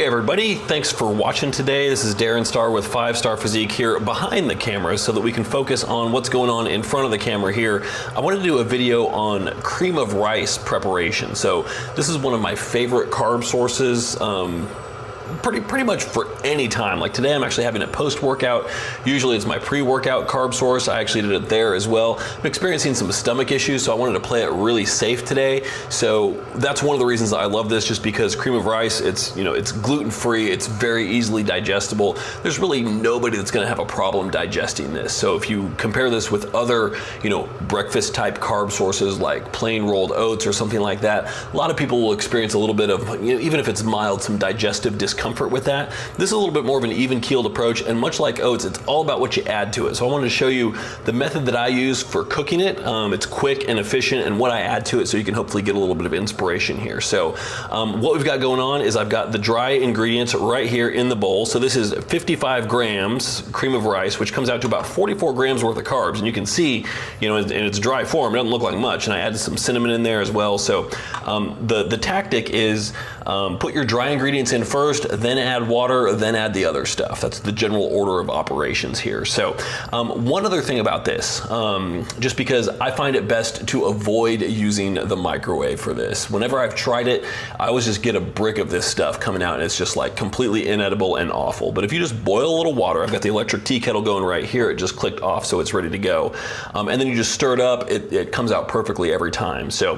everybody, thanks for watching today. This is Darren Starr with 5 Star Physique here behind the camera so that we can focus on what's going on in front of the camera here. I wanted to do a video on cream of rice preparation. So this is one of my favorite carb sources. Pretty much for any time. Like today I'm actually having it post-workout. Usually it's my pre-workout carb source. I actually did it there as well. I'm experiencing some stomach issues, so I wanted to play it really safe today. So that's one of the reasons I love this, just because cream of rice, it's gluten-free, it's very easily digestible. There's really nobody that's gonna have a problem digesting this. So if you compare this with other, breakfast type carb sources like plain rolled oats or something like that, a lot of people will experience a little bit of, even if it's mild, some digestive discomfort with that. This is a little bit more of an even-keeled approach, and much like oats, it's all about what you add to it. So I wanted to show you the method that I use for cooking it. It's quick and efficient, and what I add to it, so you can hopefully get a little bit of inspiration here. So what we've got going on is I've got the dry ingredients right here in the bowl. So this is 55 grams cream of rice, which comes out to about 44 grams worth of carbs. And you can see, in its dry form, it doesn't look like much. And I added some cinnamon in there as well. So the tactic is put your dry ingredients in first, then add water, then add the other stuff. That's the general order of operations here. So one other thing about this, just because I find it best to avoid using the microwave for this. Whenever I've tried it, I always just get a brick of this stuff coming out and it's just like completely inedible and awful. But if you just boil a little water, I've got the electric tea kettle going right here. It just clicked off, so it's ready to go. And then you just stir it up. It comes out perfectly every time. So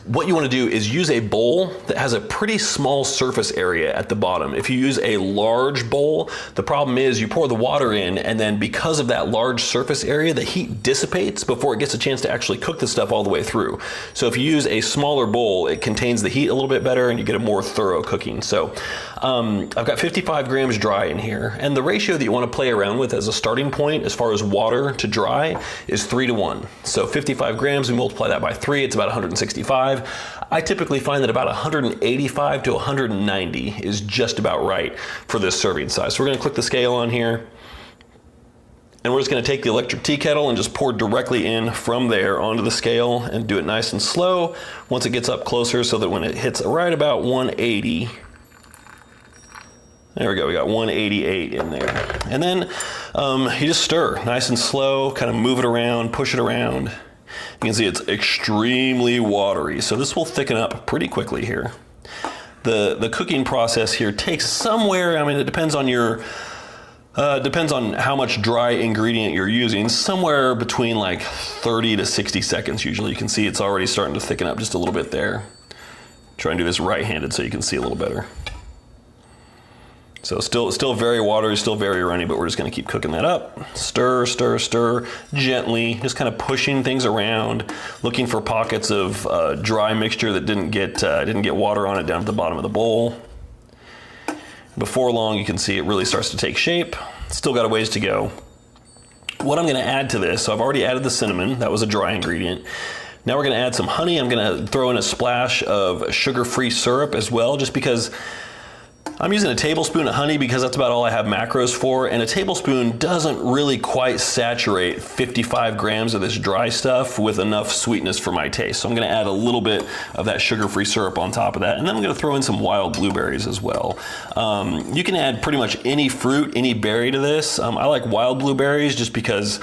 what you want to do is use a bowl that has a pretty small surface area at the bottom. If you use a large bowl, the problem is you pour the water in, and then because of that large surface area, the heat dissipates before it gets a chance to actually cook the stuff all the way through. So if you use a smaller bowl, it contains the heat a little bit better and you get a more thorough cooking. So I've got 55 grams dry in here, and the ratio that you want to play around with as a starting point as far as water to dry is 3:1. So 55 grams, we multiply that by 3, it's about 165. I typically find that about 185 to 190 is just about right for this serving size. So we're going to click the scale on here, and we're just going to take the electric tea kettle and just pour directly in from there onto the scale and do it nice and slow once it gets up closer, so that when it hits right about 180, there we go, we got 188 in there. And then you just stir nice and slow, kind of move it around, push it around. You can see it's extremely watery, so this will thicken up pretty quickly here. The cooking process here takes somewhere, it depends on how much dry ingredient you're using, somewhere between like 30 to 60 seconds usually. You can see it's already starting to thicken up just a little bit there. Try and do this right-handed so you can see a little better. So still very watery, still very runny, but we're just going to keep cooking that up. Stir, stir, stir, gently, just kind of pushing things around, looking for pockets of dry mixture that didn't get water on it down at the bottom of the bowl. Before long, you can see it really starts to take shape. Still got a ways to go. What I'm going to add to this, so I've already added the cinnamon. That was a dry ingredient. Now we're going to add some honey. I'm going to throw in a splash of sugar-free syrup as well, just because I'm using a tablespoon of honey because that's about all I have macros for, and a tablespoon doesn't really quite saturate 55 grams of this dry stuff with enough sweetness for my taste. So I'm gonna add a little bit of that sugar-free syrup on top of that, and then I'm gonna throw in some wild blueberries as well. You can add pretty much any fruit, any berry to this. I like wild blueberries just because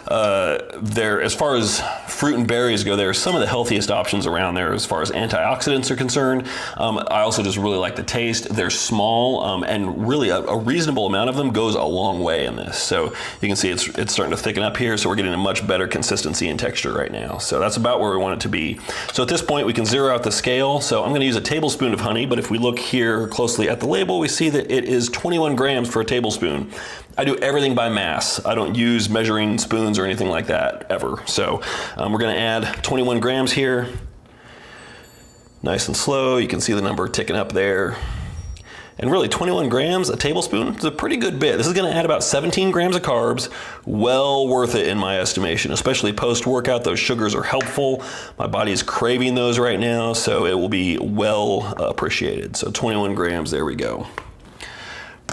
as far as fruit and berries go, they're some of the healthiest options around there as far as antioxidants are concerned. I also just really like the taste. They're small, and really a reasonable amount of them goes a long way in this. So you can see it's starting to thicken up here, so we're getting a much better consistency and texture right now. So that's about where we want it to be. So at this point, we can zero out the scale. So I'm going to use a tablespoon of honey, but if we look here closely at the label, we see that it is 21 grams for a tablespoon. I do everything by mass. I don't use measuring spoons or anything like that ever. So we're going to add 21 grams here. Nice and slow. You can see the number ticking up there. And really 21 grams, a tablespoon, is a pretty good bit. This is going to add about 17 grams of carbs. Well worth it in my estimation, especially post-workout. Those sugars are helpful. My body is craving those right now, so it will be well appreciated. So 21 grams, there we go.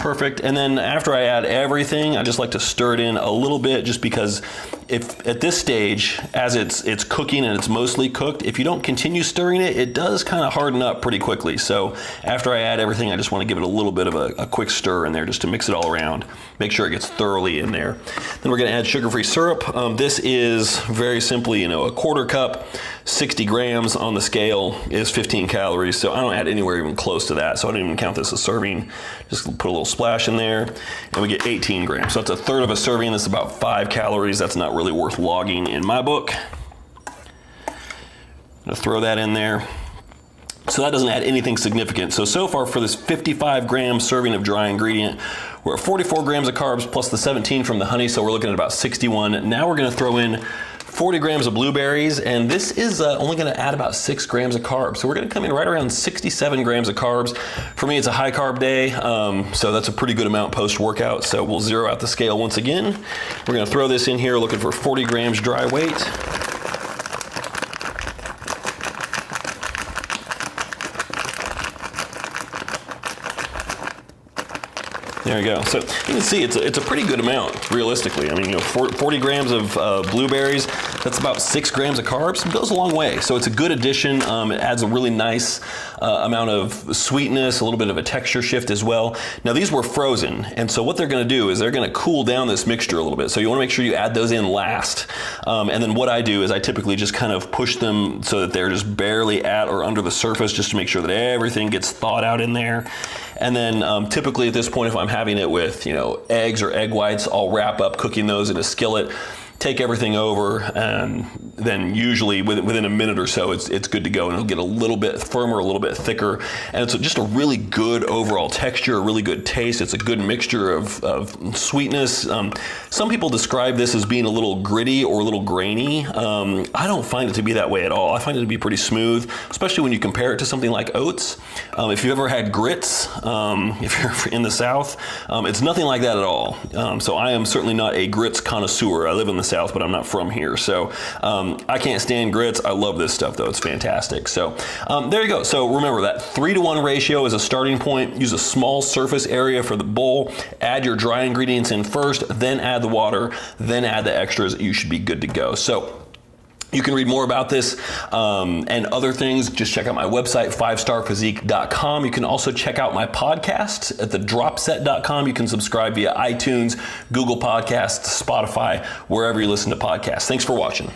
Perfect. And then after I add everything, I just like to stir it in a little bit, just because if at this stage, as it's cooking and it's mostly cooked, if you don't continue stirring it, it does kind of harden up pretty quickly. So after I add everything, I just want to give it a little bit of a quick stir in there just to mix it all around. Make sure it gets thoroughly in there. Then we're going to add sugar-free syrup. This is very simply, a quarter cup, 60 grams on the scale is 15 calories. So I don't add anywhere even close to that. So I don't even count this as serving. Just put a little splash in there and we get 18 grams. So that's a third of a serving. That's about 5 calories. That's not really worth logging in my book. I'm gonna throw that in there. So that doesn't add anything significant. So far for this 55 gram serving of dry ingredient, we're at 44 grams of carbs plus the 17 from the honey. So we're looking at about 61. Now we're gonna throw in 40 grams of blueberries, and this is only going to add about 6 grams of carbs. So we're going to come in right around 67 grams of carbs. For me, it's a high carb day, so that's a pretty good amount post-workout. So we'll zero out the scale once again. We're going to throw this in here looking for 40 grams dry weight. There you go. So you can see it's a pretty good amount, realistically. I mean, 40 grams of blueberries, that's about 6 grams of carbs. It goes a long way. So it's a good addition. It adds a really nice amount of sweetness, a little bit of a texture shift as well. Now these were frozen, and so what they're going to do is they're going to cool down this mixture a little bit. So you want to make sure you add those in last. And then what I do is I typically just kind of push them so that they're just barely at or under the surface, just to make sure that everything gets thawed out in there. And then typically at this point, if I'm having it with eggs or egg whites, I'll wrap up cooking those in a skillet, take everything over, and then usually within a minute or so, it's good to go, and it'll get a little bit firmer, a little bit thicker, and it's just a really good overall texture, a really good taste. It's a good mixture of sweetness. Some people describe this as being a little gritty or a little grainy. I don't find it to be that way at all. I find it to be pretty smooth, especially when you compare it to something like oats. If you've ever had grits, if you're in the South, it's nothing like that at all. So I am certainly not a grits connoisseur. I live in the South, but I'm not from here. So I can't stand grits. I love this stuff though. It's fantastic. So there you go. So remember that 3-to-1 ratio is a starting point. Use a small surface area for the bowl. Add your dry ingredients in first, then add the water, then add the extras. You should be good to go. So you can read more about this and other things. Just check out my website, 5starphysique.com. You can also check out my podcast at thedropset.com. You can subscribe via iTunes, Google Podcasts, Spotify, wherever you listen to podcasts. Thanks for watching.